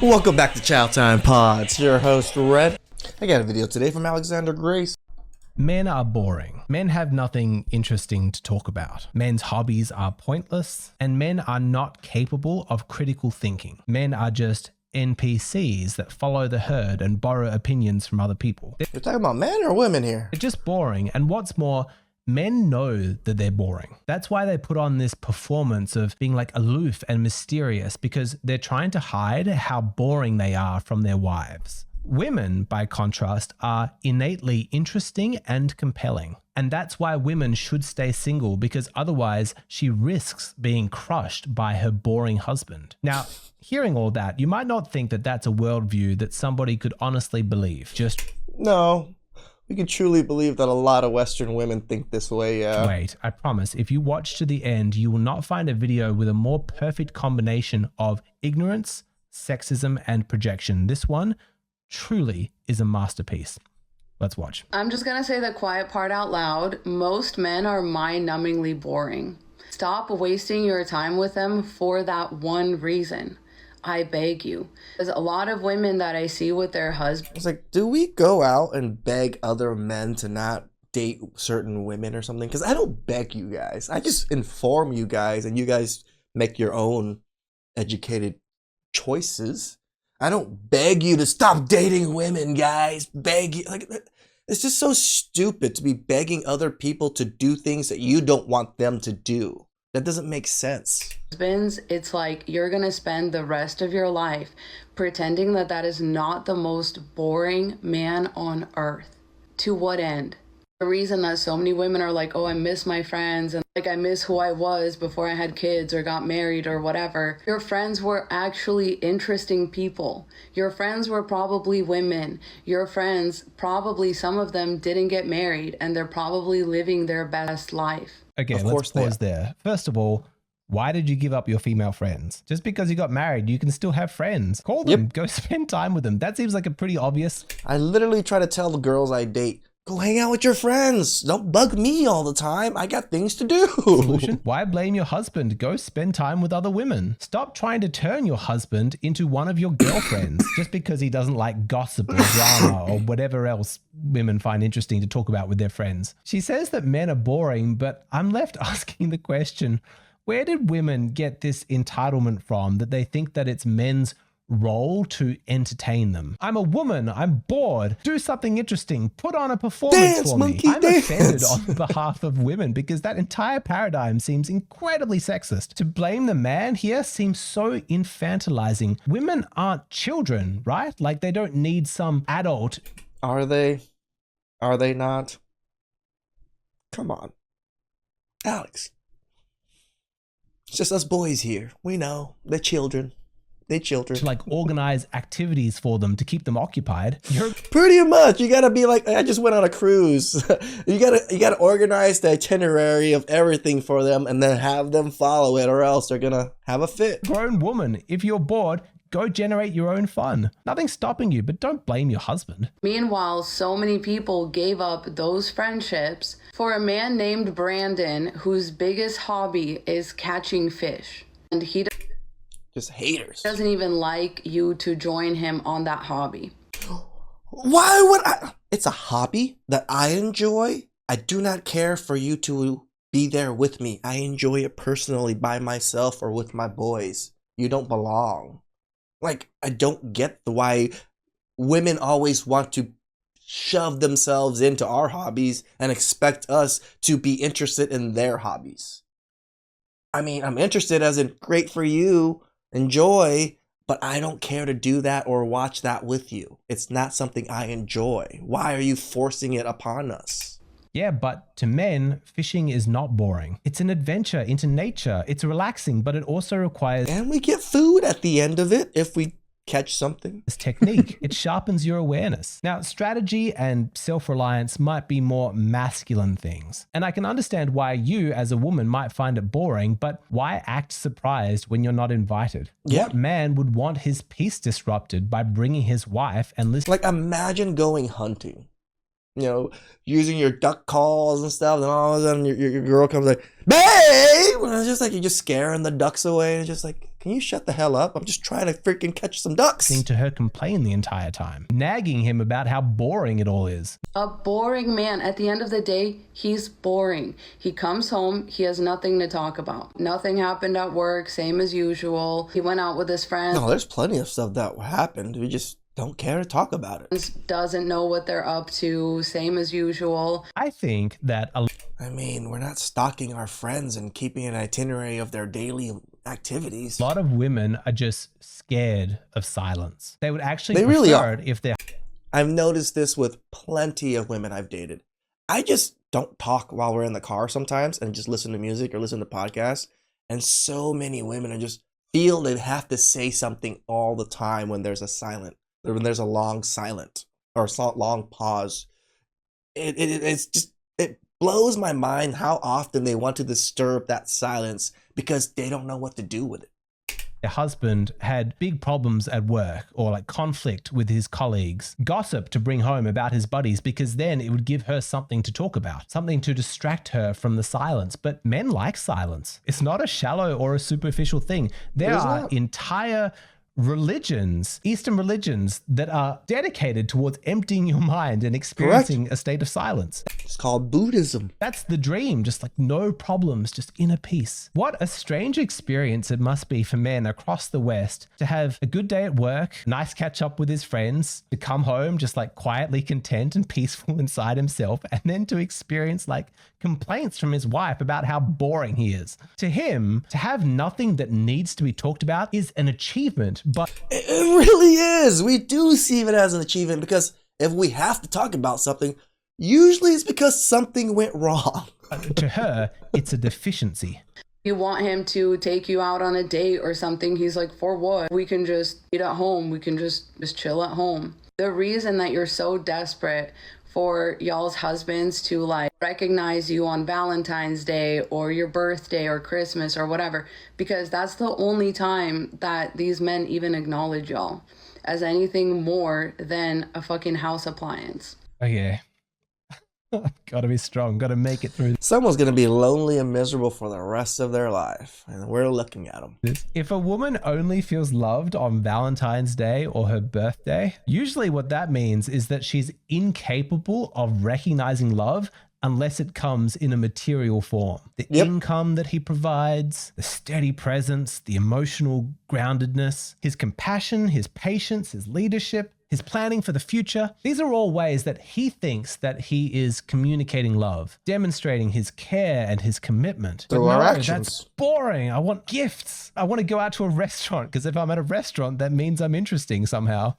Welcome back to Chow Time Pods. Your host, Red. I got a video today from Alexander Grace. Men are boring. Men have nothing interesting to talk about. Men's hobbies are pointless, and men are not capable of critical thinking. Men are just NPCs that follow the herd and borrow opinions from other people. You're talking about men or women here? They're just boring, and what's more, men know that they're boring. That's why they put on this performance of being like aloof and mysterious, because they're trying to hide how boring they are from their wives. Women, by contrast, are innately interesting and compelling. And that's why women should stay single, because otherwise she risks being crushed by her boring husband. Now, hearing all that, you might not think that that's a worldview that somebody could honestly believe. No. We can truly believe that a lot of Western women think this way, yeah. Wait, I promise, if you watch to the end, you will not find a video with a more perfect combination of ignorance, sexism, and projection. This one truly is a masterpiece. Let's watch. I'm just gonna say the quiet part out loud. Most men are mind-numbingly boring. Stop wasting your time with them for that one reason. I beg you. There's a lot of women that I see with their husbands. It's like, do we go out and beg other men to not date certain women or something? Because I don't beg you guys. I just inform you guys, and you guys make your own educated choices. I don't beg you to stop dating women, guys. Beg you. Like, it's just so stupid to be begging other people to do things that you don't want them to do. That doesn't make sense. It's like you're gonna spend the rest of your life pretending that that is not the most boring man on earth. To what end? The reason that so many women are like, oh, I miss my friends, and like I miss who I was before I had kids or got married or whatever. Your friends were actually interesting people. Your friends were probably women. Your friends, probably some of them didn't get married, and they're probably living their best life. Okay, let's pause there. First of all, why did you give up your female friends? Just because you got married, you can still have friends. Call them, Go spend time with them. That seems like a pretty obvious. I literally try to tell the girls I date, go hang out with your friends. Don't bug me all the time. I got things to do. Solution? Why blame your husband? Go spend time with other women. Stop trying to turn your husband into one of your girlfriends just because he doesn't like gossip or drama or whatever else women find interesting to talk about with their friends. She says that men are boring, but I'm left asking the question, where did women get this entitlement from that they think that it's men's role to entertain them? I'm a woman. I'm bored. Do something interesting. Put on a performance for me. I'm offended on behalf of women because that entire paradigm seems incredibly sexist. To blame the man here seems so infantilizing. Women aren't children, right? Like they don't need some adult. Are they? Are they not? Come on. Alex. It's just us boys here. We know. They're children. To like organize activities for them to keep them occupied. Pretty much. You gotta be like, I just went on a cruise. you gotta organize the itinerary of everything for them and then have them follow it, or else they're gonna have a fit. Grown woman, if you're bored, go generate your own fun. Nothing's stopping you, but don't blame your husband. Meanwhile, so many people gave up those friendships for a man named Brandon, whose biggest hobby is catching fish. And he just haters. Doesn't even like you to join him on that hobby. Why would I? It's a hobby that I enjoy. I do not care for you to be there with me. I enjoy it personally by myself or with my boys. You don't belong. Like, I don't get why women always want to shove themselves into our hobbies and expect us to be interested in their hobbies. I mean, I'm interested as in great for you, enjoy, but I don't care to do that or watch that with you. It's not something I enjoy. Why are you forcing it upon us? Yeah, but to men, fishing is not boring. It's an adventure into nature. It's relaxing, but it also requires... And we get food at the end of it if we catch something. This technique, it sharpens your awareness. Now, strategy and self-reliance might be more masculine things. And I can understand why you as a woman might find it boring, but why act surprised when you're not invited? Yeah. What man would want his peace disrupted by bringing his wife and listening? Like, imagine going hunting. You know, using your duck calls and stuff, and all of a sudden your girl comes like, babe! And it's just like you're just scaring the ducks away. And just like, can you shut the hell up? I'm just trying to freaking catch some ducks. Listening to her complain the entire time, nagging him about how boring it all is. A boring man. At the end of the day, he's boring. He comes home, he has nothing to talk about. Nothing happened at work, same as usual. He went out with his friends. No, there's plenty of stuff that happened. We just don't care to talk about it. Doesn't know what they're up to, same as usual. I think that I mean, we're not stalking our friends and keeping an itinerary of their daily activities. a lot of women are just scared of silence. They would actually They prefer really are. it if they're I've noticed this with plenty of women I've dated. I just don't talk while we're in the car sometimes and just listen to music or listen to podcasts. And so many women are just feel they have to say something all the time when there's a silent, or when there's a long silent or long pause. It blows my mind how often they want to disturb that silence because they don't know what to do with it. their husband had big problems at work or like conflict with his colleagues, gossip to bring home about his buddies, because then it would give her something to talk about, something to distract her from the silence. But men like silence. It's not a shallow or a superficial thing. There are not. entire religions, Eastern religions, that are dedicated towards emptying your mind and experiencing a state of silence. It's called Buddhism. That's the dream, just like no problems, just inner peace. What a strange experience it must be for men across the West to have a good day at work, nice catch up with his friends, to come home just like quietly content and peaceful inside himself, and then to experience like complaints from his wife about how boring he is. To him, to have nothing that needs to be talked about is an achievement, but It really is. We do see it as an achievement because if we have to talk about something, usually it's because something went wrong. to her, it's a deficiency. You want him to take you out on a date or something. He's like, for what? We can just eat at home. We can just chill at home. The reason that you're so desperate for y'all's husbands to like recognize you on Valentine's Day or your birthday or Christmas or whatever, because that's the only time that these men even acknowledge y'all as anything more than a fucking house appliance. Okay. Gotta be strong, gotta make it through Someone's going to be lonely and miserable for the rest of their life, and we're looking at them. this. If a woman only feels loved on Valentine's Day or her birthday, usually what that means is that she's incapable of recognizing love unless it comes in a material form. The Yep. income that he provides, the steady presence, the emotional groundedness, his compassion, his patience, his leadership, his planning for the future. These are all ways that he thinks that he is communicating love, demonstrating his care and his commitment. But Through our no, actions. that's boring. I want gifts. I want to go out to a restaurant, because if I'm at a restaurant, that means I'm interesting somehow.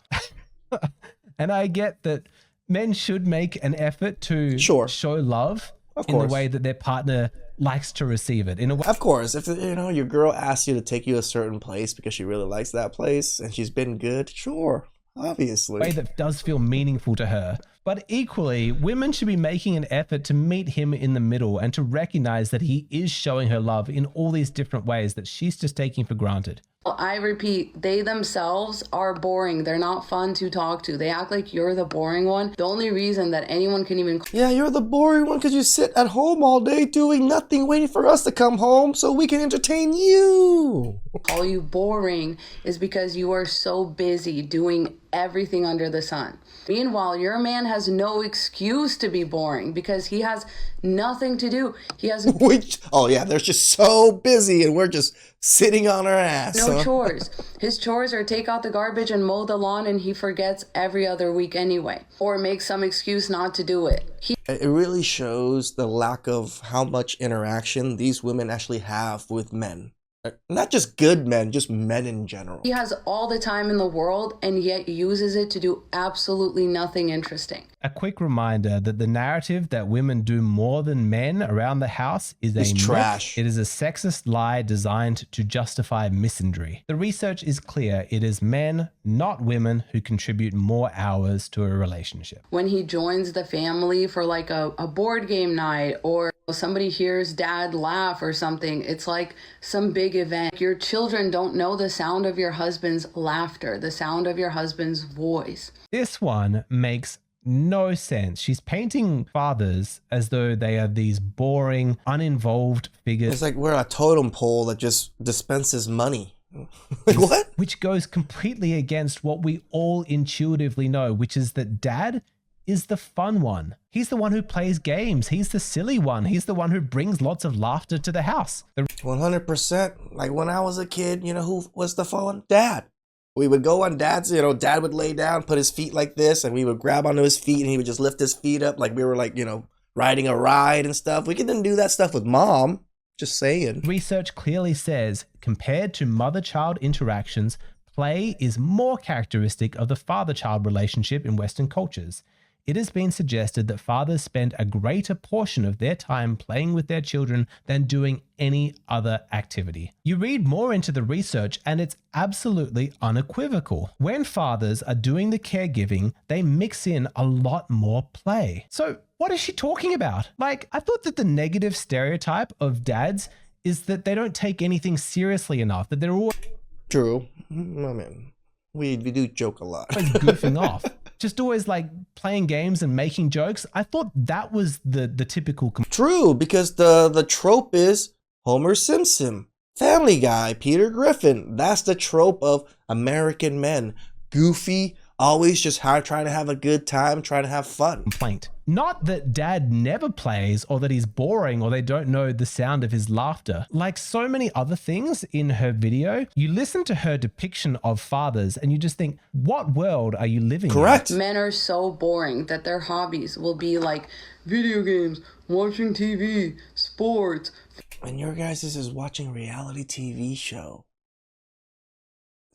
And I get that men should make an effort to Sure. show love Of in the course. way that their partner likes to receive it. In a way, Of course, if your girl asks you to take you to a certain place because she really likes that place and she's been good, sure, obviously. that does feel meaningful to her. But equally, women should be making an effort to meet him in the middle and to recognize that he is showing her love in all these different ways that she's just taking for granted. I repeat, they themselves are boring. They're not fun to talk to. They act like you're the boring one. The only reason that anyone can even Yeah, you're the boring one because you sit at home all day doing nothing, waiting for us to come home so we can entertain you. call you boring is because you are so busy doing everything under the sun. Meanwhile, your man has no excuse to be boring because he has nothing to do. He has They're just so busy and we're just sitting on our ass. no huh? chores. His chores are take out the garbage and mow the lawn, and he forgets every other week anyway, or makes some excuse not to do it. It really shows the lack of how much interaction these women actually have with men. Not just good men, just men in general. He has all the time in the world and yet uses it to do absolutely nothing interesting. A quick reminder that the narrative that women do more than men around the house is It's a myth. trash. It is a sexist lie designed to justify misandry. The research is clear. It is men, not women, who contribute more hours to a relationship. When he joins the family for like a board game night, or somebody hears dad laugh or something, it's like some big event. Your children don't know the sound of your husband's laughter, the sound of your husband's voice. This one makes no sense. She's painting fathers as though they are these boring, uninvolved figures. It's like we're a totem pole that just dispenses money. Like what? Which goes completely against what we all intuitively know, which is that dad is the fun one. He's the one who plays games. He's the silly one. He's the one who brings lots of laughter to the house. 100%. Like when I was a kid, you know who was the fun one? Dad. We would go on dad's, dad would lay down, put his feet like this, and we would grab onto his feet and he would just lift his feet up like we were like, riding a ride and stuff. We couldn't do that stuff with mom. Just saying. Research clearly says, compared to mother-child interactions, play is more characteristic of the father-child relationship in Western cultures. It has been suggested that fathers spend a greater portion of their time playing with their children than doing any other activity. You read more into the research and it's absolutely unequivocal. When fathers are doing the caregiving, they mix in a lot more play. So what is she talking about? Like, I thought that the negative stereotype of dads is that they don't take anything seriously enough, that they're always True. I mean, we do joke a lot. goofing off. Just always like playing games and making jokes. I thought that was the typical. True, because the trope is Homer Simpson, Family Guy, Peter Griffin. That's the trope of American men. Goofy, always just trying to have a good time, trying to have fun. Complaint. Not that dad never plays or that he's boring or they don't know the sound of his laughter. Like so many other things in her video, you listen to her depiction of fathers and you just think, what world are you living in? Correct. Men are so boring that their hobbies will be like video games, watching TV, sports. And your guys is watching reality TV show.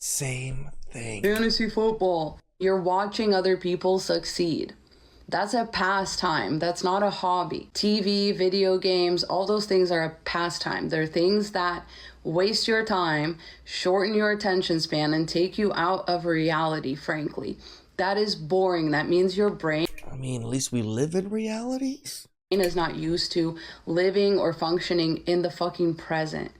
Same thing. Fantasy football. You're watching other people succeed. That's a pastime. That's not a hobby. TV, video games, all those things are a pastime. They're things that waste your time, shorten your attention span, and take you out of reality, frankly. That is boring. That means your brain I mean, at least we live in realities. is not used to living or functioning in the fucking present.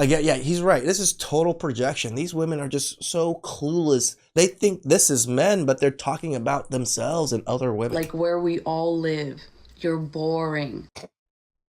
Yeah, he's right. This is total projection. These women are just so clueless. They think this is men, but they're talking about themselves and other women. Like where we all live. You're boring.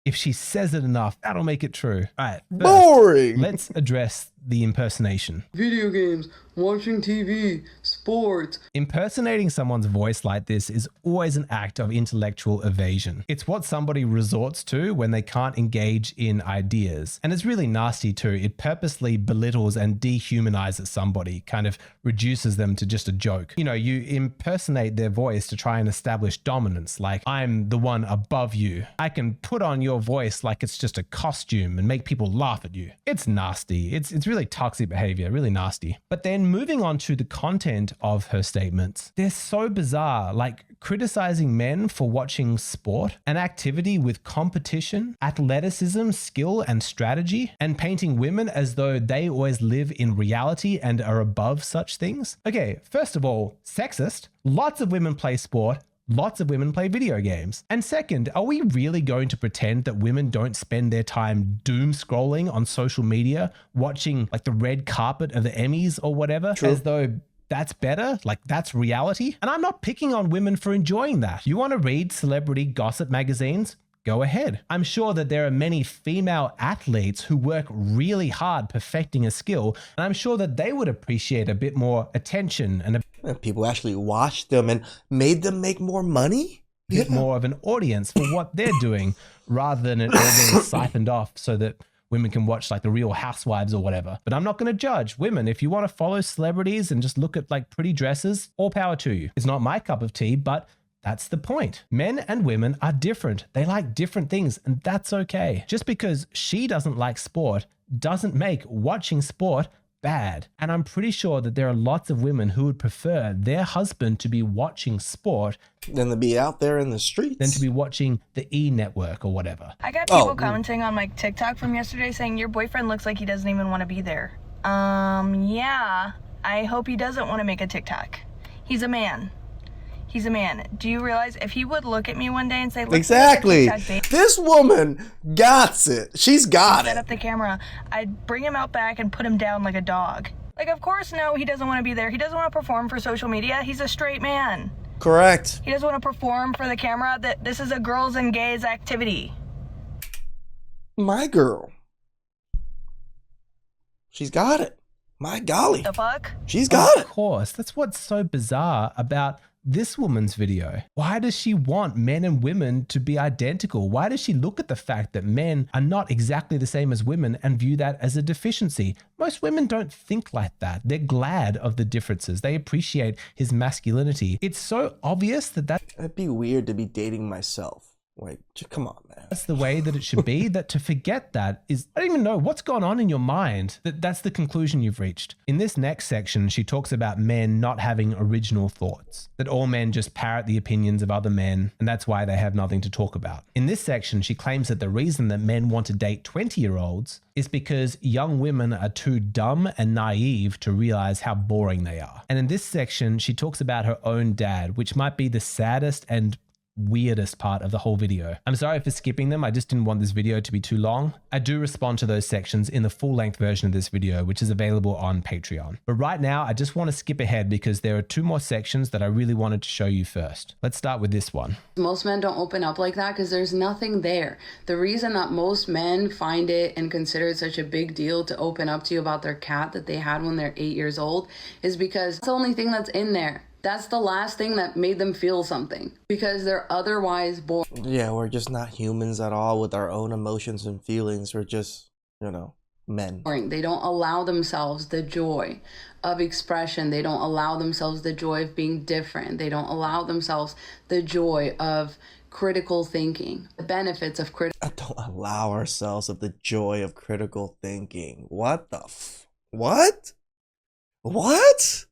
If she says it enough, that'll make it true. All right. First, boring. let's address the impersonation. Video games, watching TV, sports. Impersonating someone's voice like this is always an act of intellectual evasion. It's what somebody resorts to when they can't engage in ideas. And it's really nasty too. It purposely belittles and dehumanizes somebody, kind of reduces them to just a joke. You impersonate their voice to try and establish dominance, like, I'm the one above you. I can put on your voice like it's just a costume and make people laugh at you. It's nasty. It's really toxic behavior, really nasty. But then moving on to the content of her statements, they're so bizarre, like criticizing men for watching sport, an activity with competition, athleticism, skill, and strategy, and painting women as though they always live in reality and are above such things. Okay, first of all, sexist. Lots of women play sport. Lots of women play video games. And second, are we really going to pretend that women don't spend their time doom scrolling on social media, watching like the red carpet of the Emmys or whatever, True. as though that's better? Like that's reality? And I'm not picking on women for enjoying that. You want to read celebrity gossip magazines? Go ahead. I'm sure that there are many female athletes who work really hard perfecting a skill, and I'm sure that they would appreciate a bit more attention and a People actually watched them and made them make more money? bit more of an audience for what they're doing, rather than it all being siphoned off so that women can watch like the Real Housewives or whatever. But I'm not going to judge women. If you want to follow celebrities and just look at like pretty dresses, all power to you. It's not my cup of tea, but that's the point. Men and women are different. They like different things, and that's okay. Just because she doesn't like sport doesn't make watching sport bad. And I'm pretty sure that there are lots of women who would prefer their husband to be watching sport Than to be out there in the streets. than to be watching the E! Network or whatever. I got people commenting on my TikTok from yesterday saying your boyfriend looks like he doesn't even want to be there. Yeah. I hope he doesn't want to make a TikTok. He's a man. He's a man. Do you realize if he would look at me one day and say, Exactly. This woman got it. She's got set it. up the camera, I'd bring him out back and put him down like a dog. Like, of course, no, he doesn't want to be there. He doesn't want to perform for social media. He's a straight man. Correct. He doesn't want to perform for the camera. That this is a girls and gays activity. My girl. She's got it. My golly. The fuck? She's got Of it. course, that's what's so bizarre about this woman's video. Why does she want men and women to be identical? Why does she look at the fact that men are not exactly the same as women and view that as a deficiency? Most women don't think like that. They're glad of the differences. They appreciate his masculinity. It's so obvious that It'd be weird to be dating myself. Like, come on, man. that's the way that it should be. That to forget that is, I don't even know what's gone on in your mind. That's the conclusion you've reached. In this next section, she talks about men not having original thoughts, that all men just parrot the opinions of other men, and that's why they have nothing to talk about. In this section, she claims that the reason that men want to date 20-year-olds is because young women are too dumb and naive to realize how boring they are. And in this section, she talks about her own dad, which might be the saddest and weirdest part of the whole video. I'm sorry for skipping them. I just didn't want this video to be too long. I do respond to those sections in the full-length version of this video, which is available on Patreon. But right now, I just want to skip ahead because there are 2 more sections that I really wanted to show you first. Let's start with this one. Most men don't open up like that because there's nothing there. The reason that most men find it and consider it such a big deal to open up to you about their cat that they had when they're 8 years old is because it's the only thing that's in there. That's the last thing that made them feel something because they're otherwise bored. Yeah, we're just not humans at all with our own emotions and feelings. We're just, men. They don't allow themselves the joy of expression. They don't allow themselves the joy of being different. They don't allow themselves the joy of critical thinking, the benefits of Don't allow ourselves of the joy of critical thinking. What the what? What?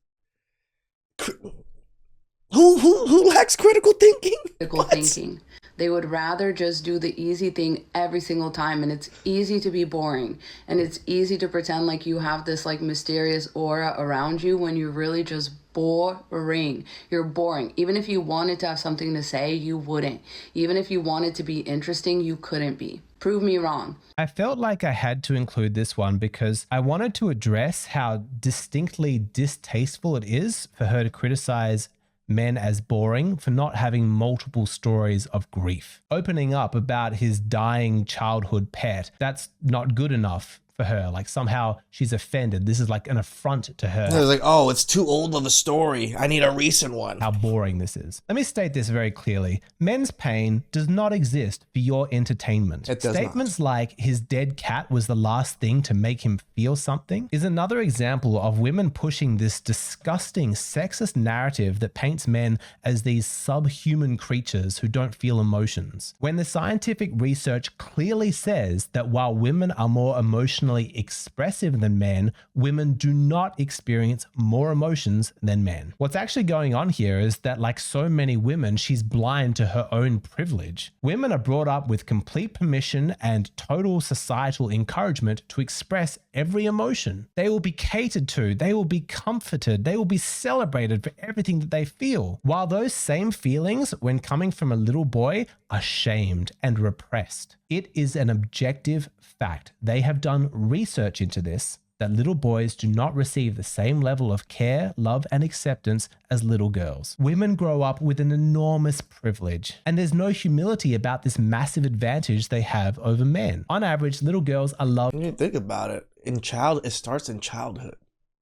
Who lacks critical thinking? critical thinking. They would rather just do the easy thing every single time, and it's easy to be boring, and it's easy to pretend like you have this like mysterious aura around you when you're really just boring. You're boring. Even if you wanted to have something to say, you wouldn't. Even if you wanted to be interesting, you couldn't be. Prove me wrong. I felt like I had to include this one because I wanted to address how distinctly distasteful it is for her to criticize men as boring for not having multiple stories of grief. Opening up about his dying childhood pet, that's not good enough for her. Like somehow she's offended. This is like an affront to her. It's like, oh, it's too old of a story. I need a recent one. How boring this is. Let me state this very clearly. Men's pain does not exist for your entertainment. It does Statements like his dead cat was the last thing to make him feel something is another example of women pushing this disgusting sexist narrative that paints men as these subhuman creatures who don't feel emotions. When the scientific research clearly says that while women are more emotionally expressive than men, women do not experience more emotions than men. What's actually going on here is that, like so many women, she's blind to her own privilege. Women are brought up with complete permission and total societal encouragement to express every emotion. They will be catered to, they will be comforted, they will be celebrated for everything that they feel. While those same feelings, when coming from a little boy, are shamed and repressed. It is an objective fact. They have done research into this, that little boys do not receive the same level of care, love, and acceptance as little girls. Women grow up with an enormous privilege, and there's no humility about this massive advantage they have over men. On average, little girls are loved. When you think about it, it starts in childhood,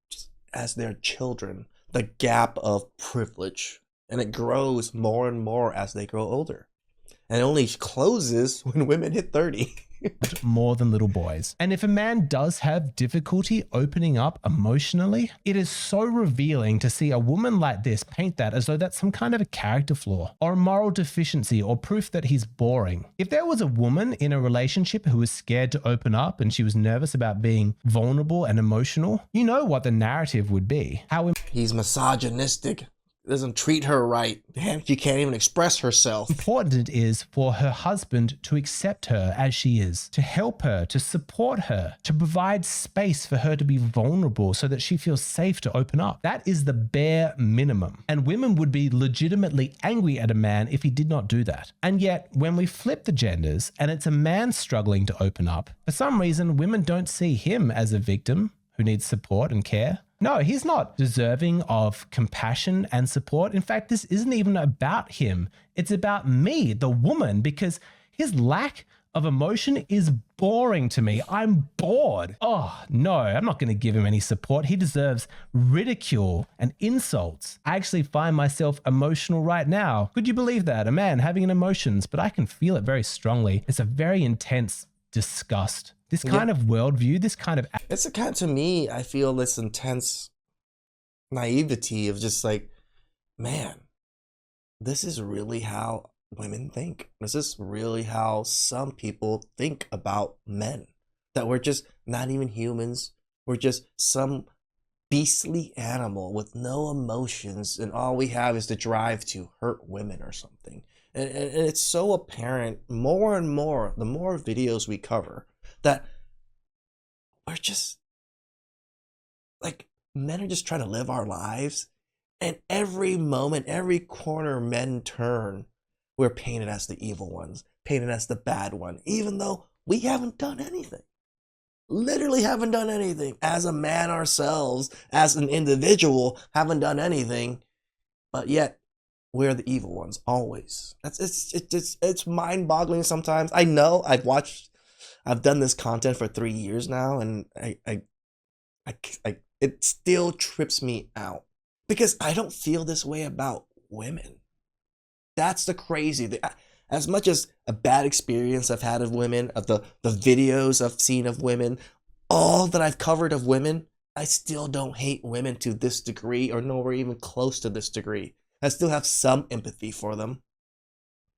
just as they're children. The gap of privilege, and it grows more and more as they grow older. And it only closes when women hit 30. more than little boys. And if a man does have difficulty opening up emotionally, it is so revealing to see a woman like this paint that as though that's some kind of a character flaw or a moral deficiency or proof that he's boring. If there was a woman in a relationship who was scared to open up and she was nervous about being vulnerable and emotional, you know what the narrative would be. How He's misogynistic. Doesn't treat her right. Damn, she can't even express herself. important it is for her husband to accept her as she is, to help her, to support her, to provide space for her to be vulnerable so that she feels safe to open up. That is the bare minimum. And women would be legitimately angry at a man if he did not do that. And yet, when we flip the genders and it's a man struggling to open up, for some reason, women don't see him as a victim who needs support and care. No, he's not deserving of compassion and support. In fact, this isn't even about him. It's about me, the woman, because his lack of emotion is boring to me. I'm bored. Oh, no, I'm not going to give him any support. He deserves ridicule and insults. I actually find myself emotional right now. Could you believe that? A man having an emotions, but I can feel it very strongly. It's a very intense disgust. This kind of worldview, this kind of... It's a kind, to me, I feel this intense naivety of just like, man, this is really how women think. This is really how some people think about men. That we're just not even humans. We're just some beastly animal with no emotions, and all we have is the drive to hurt women or something. And it's so apparent more and more, the more videos we cover, that we're just like, men are just trying to live our lives, and every moment, every corner men turn, we're painted as the evil ones, painted as the bad one, even though we haven't done anything. Literally haven't done anything. As a man ourselves, as an individual, haven't done anything, but yet we're the evil ones it's mind-boggling sometimes. I know I've done this content for 3 years now, and it still trips me out because I don't feel this way about women. That's the crazy thing. As much as a bad experience I've had of women, of the videos I've seen of women, all that I've covered of women, I still don't hate women to this degree, or nowhere even close to this degree. I still have some empathy for them.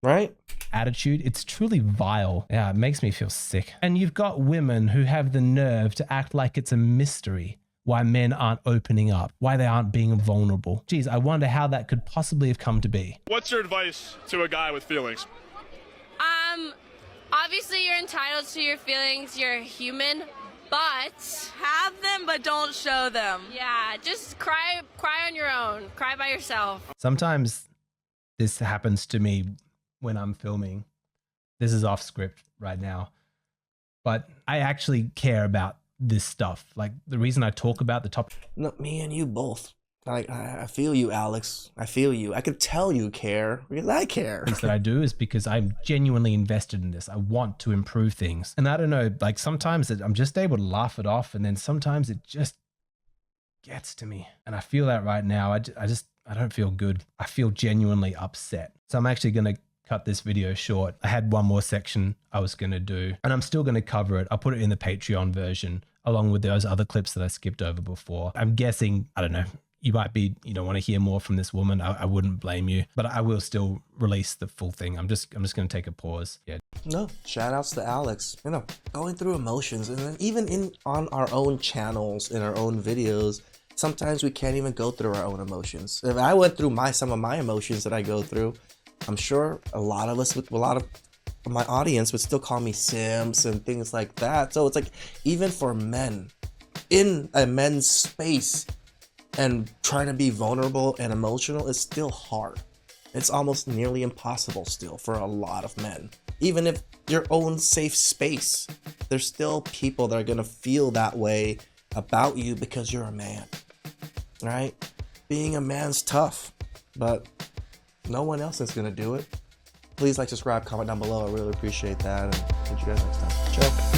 Right? Attitude, it's truly vile. Yeah, it makes me feel sick. And you've got women who have the nerve to act like it's a mystery why men aren't opening up, why they aren't being vulnerable. Geez, I wonder how that could possibly have come to be. What's your advice to a guy with feelings? Obviously you're entitled to your feelings, you're human, but Have them, but don't show them. yeah, just cry on your own, cry by yourself. Sometimes this happens to me when I'm filming. This is off script right now, but I actually care about this stuff. Like, the reason I talk about the topic. No, me and you both. I feel you, Alex. I feel you. I could tell you care because I care. Things that I do is because I'm genuinely invested in this. I want to improve things. And I don't know, like sometimes I'm just able to laugh it off, and then sometimes it just gets to me. And I feel that right now. I don't feel good. I feel genuinely upset. So I'm actually going to cut this video short. I had one more section I was going to do, and I'm still going to cover it. I'll put it in the Patreon version along with those other clips that I skipped over before. I'm guessing, I don't know, you might be, you don't want to hear more from this woman. I wouldn't blame you, but I will still release the full thing. I'm just going to take a pause. Yeah. No, shout outs to Alex. You know, going through emotions, and then even on our own channels, in our own videos, sometimes we can't even go through our own emotions. If I went through some of my emotions that I go through, I'm sure a lot of my audience would still call me simps and things like that. So it's like, even for men, in a men's space, and trying to be vulnerable and emotional is still hard. It's almost nearly impossible still for a lot of men. Even if your own safe space, there's still people that are gonna feel that way about you because you're a man, right? Being a man's tough, but no one else is gonna do it. Please like, subscribe, comment down below. I really appreciate that, and catch you guys next time. Ciao.